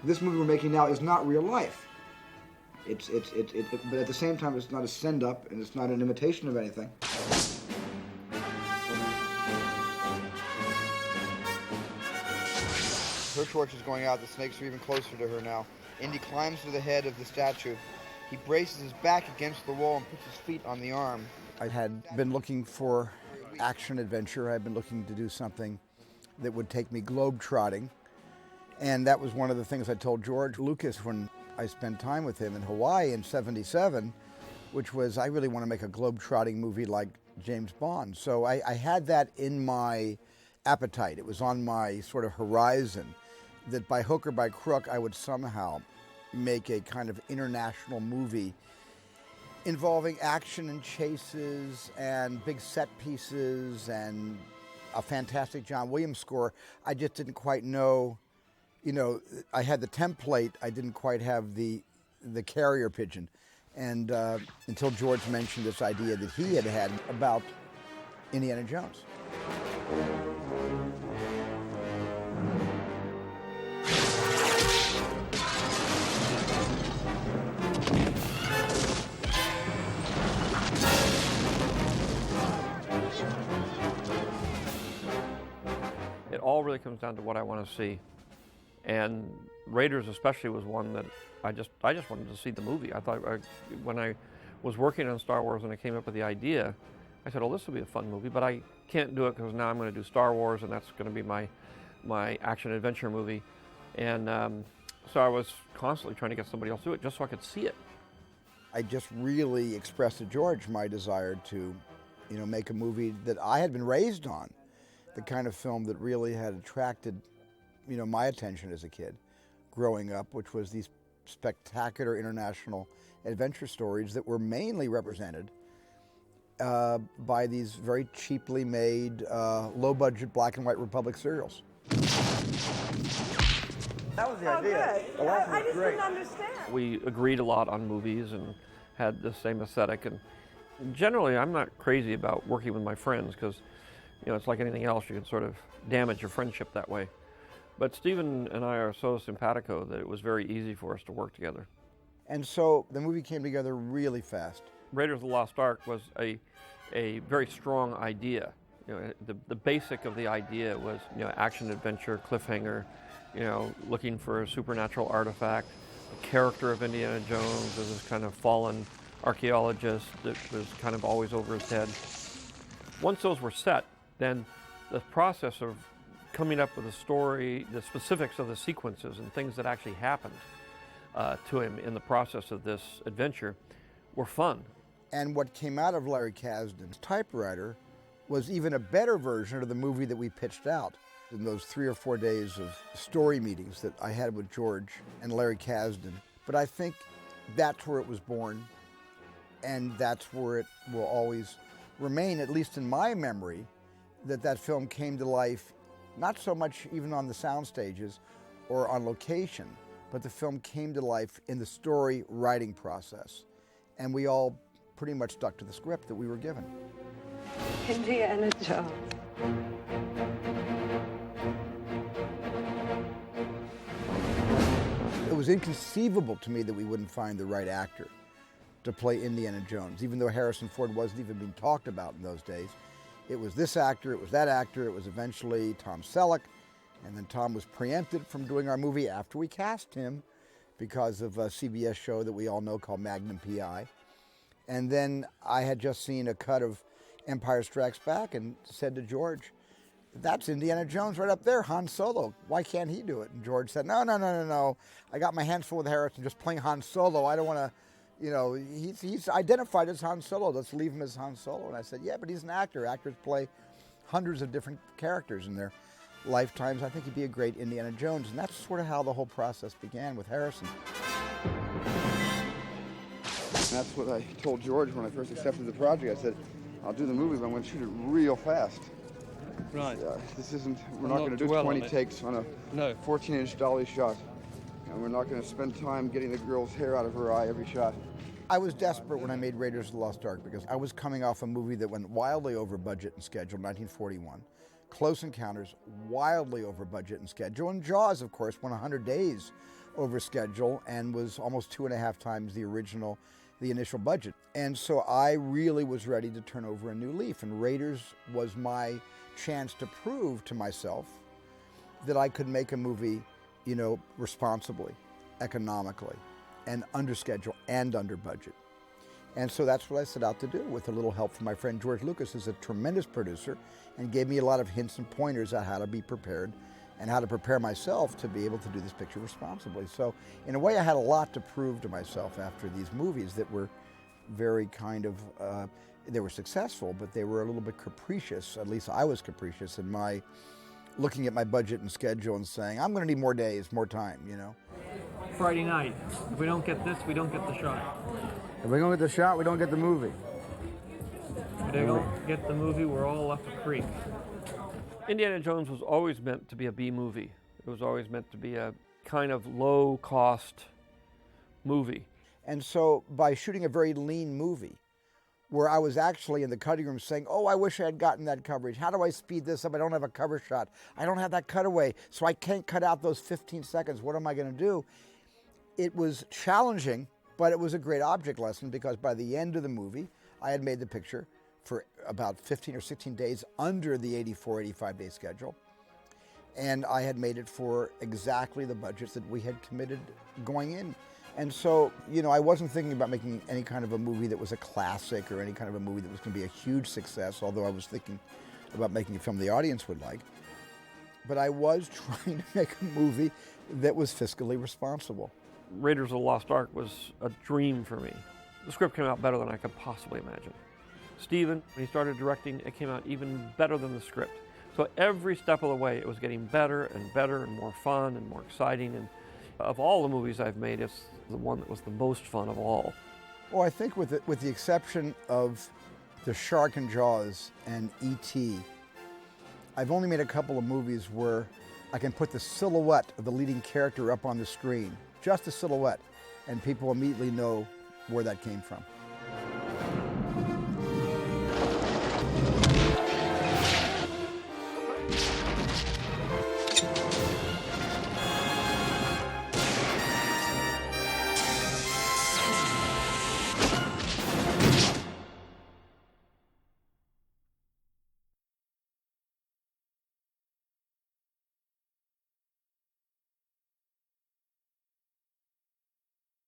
This movie we're making now is not real life. But at the same time, it's not a send-up, and it's not an imitation of anything. Her torch is going out. The snakes are even closer to her now. Indy climbs to the head of the statue. He braces his back against the wall and puts his feet on the arm. I had been looking for action-adventure. I had been looking to do something that would take me globe-trotting. And that was one of the things I told George Lucas when I spent time with him in Hawaii in '77, which was, I really want to make a globe-trotting movie like James Bond. So I had that in my appetite. It was on my sort of horizon that by hook or by crook, I would somehow make a kind of international movie involving action and chases and big set pieces and a fantastic John Williams score. I just didn't quite know, I had the template, I didn't quite have the carrier pigeon. And until George mentioned this idea that he had had about Indiana Jones. It all really comes down to what I want to see. And Raiders especially was one that I just wanted to see the movie. I thought when I was working on Star Wars and I came up with the idea, I said, oh, this will be a fun movie, but I can't do it because now I'm going to do Star Wars and that's going to be my action-adventure movie. And so I was constantly trying to get somebody else to do it just so I could see it. I just really expressed to George my desire to, make a movie that I had been raised on, the kind of film that really had attracted, my attention as a kid growing up, which was these spectacular international adventure stories that were mainly represented by these very cheaply made, low-budget black and white Republic serials. That was the idea. Good. I just didn't understand. We agreed a lot on movies and had the same aesthetic. And generally, I'm not crazy about working with my friends because, it's like anything else. You can sort of damage your friendship that way. But Stephen and I are so simpatico that it was very easy for us to work together. And so the movie came together really fast. Raiders of the Lost Ark was a very strong idea. The basic of the idea was, action, adventure, cliffhanger, looking for a supernatural artifact, the character of Indiana Jones as this kind of fallen archaeologist that was kind of always over his head. Once those were set, then the process of coming up with a story, the specifics of the sequences and things that actually happened to him in the process of this adventure were fun. And what came out of Larry Kasdan's typewriter was even a better version of the movie that we pitched out in those 3 or 4 days of story meetings that I had with George and Larry Kasdan. But I think that's where it was born, and that's where it will always remain, at least in my memory, that film came to life, not so much even on the sound stages or on location, but the film came to life in the story writing process. And we all pretty much stuck to the script that we were given. Indiana Jones. It was inconceivable to me that we wouldn't find the right actor to play Indiana Jones, even though Harrison Ford wasn't even being talked about in those days. It was this actor, it was that actor, it was eventually Tom Selleck, and then Tom was preempted from doing our movie after we cast him because of a CBS show that we all know called Magnum P.I. And then I had just seen a cut of Empire Strikes Back and said to George, that's Indiana Jones right up there, Han Solo. Why can't he do it? And George said, no. I got my hands full with Harrison just playing Han Solo. I don't want to, he's identified as Han Solo. Let's leave him as Han Solo. And I said, yeah, but he's an actor. Actors play hundreds of different characters in their lifetimes. I think he'd be a great Indiana Jones. And that's sort of how the whole process began with Harrison. And that's what I told George when I first accepted the project. I said, I'll do the movie, but I'm going to shoot it real fast. Right. We're not going to do 20 takes on a 14-inch dolly shot. And we're not going to spend time getting the girl's hair out of her eye every shot. I was desperate when I made Raiders of the Lost Ark because I was coming off a movie that went wildly over budget and schedule, 1941, Close Encounters, wildly over budget and schedule, and Jaws, of course, went 100 days over schedule and was almost 2.5 times the initial budget. And so I really was ready to turn over a new leaf, and Raiders was my chance to prove to myself that I could make a movie, responsibly, economically, and under schedule and under budget. And so that's what I set out to do, with a little help from my friend George Lucas, who's a tremendous producer and gave me a lot of hints and pointers on how to be prepared and how to prepare myself to be able to do this picture responsibly. So in a way, I had a lot to prove to myself after these movies that were very they were successful, but they were a little bit capricious. At least I was capricious in my looking at my budget and schedule and saying, I'm going to need more days, more time, Friday night. If we don't get this, we don't get the shot. If we don't get the shot, we don't get the movie. If we don't get the movie, we're all up a creek. Indiana Jones was always meant to be a B movie. It was always meant to be a kind of low-cost movie. And so by shooting a very lean movie, where I was actually in the cutting room saying, oh, I wish I had gotten that coverage. How do I speed this up? I don't have a cover shot. I don't have that cutaway, so I can't cut out those 15 seconds. What am I going to do? It was challenging, but it was a great object lesson, because by the end of the movie, I had made the picture for about 15 or 16 days under the 84, 85-day schedule. And I had made it for exactly the budgets that we had committed going in. And so, I wasn't thinking about making any kind of a movie that was a classic or any kind of a movie that was going to be a huge success, although I was thinking about making a film the audience would like. But I was trying to make a movie that was fiscally responsible. Raiders of the Lost Ark was a dream for me. The script came out better than I could possibly imagine. Steven, when he started directing, it came out even better than the script. So every step of the way, it was getting better and more fun and more exciting. And of all the movies I've made, it's the one that was the most fun of all. Well, I think with the exception of The Shark and Jaws and E.T., I've only made a couple of movies where I can put the silhouette of the leading character up on the screen, just a silhouette, and people immediately know where that came from.